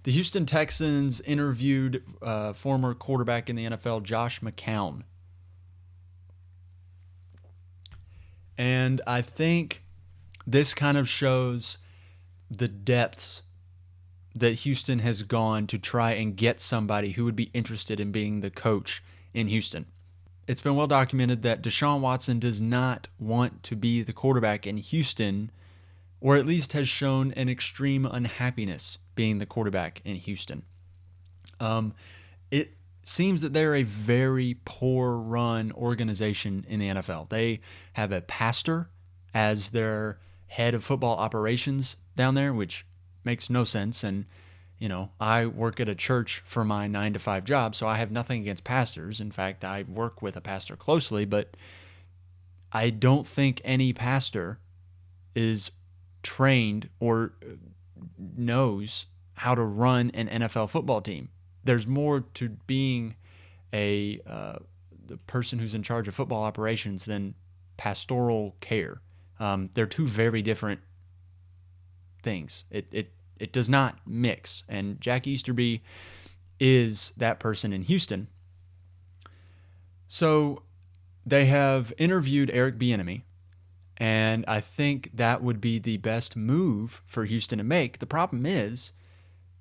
The Houston Texans interviewed former quarterback in the NFL, Josh McCown. And I think this kind of shows the depths that Houston has gone to try and get somebody who would be interested in being the coach in Houston. It's been well documented that Deshaun Watson does not want to be the quarterback in Houston, or at least has shown an extreme unhappiness being the quarterback in Houston. It seems that they're a very poor run organization in the NFL. They have a pastor as their head of football operations down there, which makes no sense. And, I work at a church for my 9 to 5 job, so I have nothing against pastors. In fact, I work with a pastor closely, but I don't think any pastor is trained or knows how to run an NFL football team. There's more to being the person who's in charge of football operations than pastoral care. They're two very different things. It does not mix. And Jack Easterby is that person in Houston. So they have interviewed Eric Bieniemy, and I think that would be the best move for Houston to make. The problem is,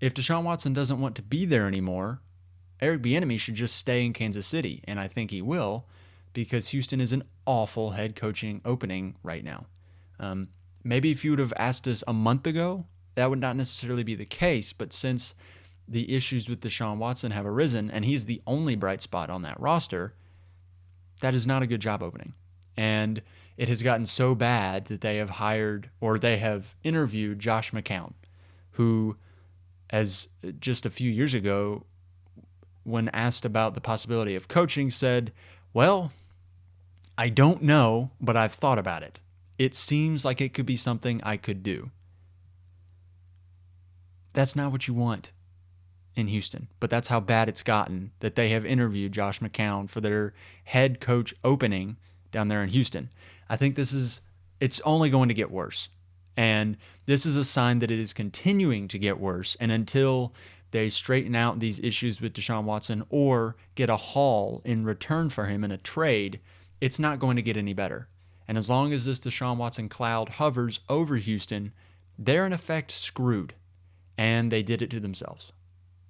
if Deshaun Watson doesn't want to be there anymore, Eric Bieniemy should just stay in Kansas City, and I think he will, because Houston is an awful head coaching opening right now. Maybe if you would have asked us a month ago, that would not necessarily be the case, but since the issues with Deshaun Watson have arisen, and he's the only bright spot on that roster, that is not a good job opening. And it has gotten so bad that they have interviewed Josh McCown, who, as just a few years ago, when asked about the possibility of coaching, said, well, I don't know, but I've thought about it. It seems like it could be something I could do. That's not what you want in Houston, but that's how bad it's gotten that they have interviewed Josh McCown for their head coach opening down there in Houston. I think it's only going to get worse. And this is a sign that it is continuing to get worse. And until they straighten out these issues with Deshaun Watson or get a haul in return for him in a trade, it's not going to get any better. And as long as this Deshaun Watson cloud hovers over Houston, they're in effect screwed. And they did it to themselves.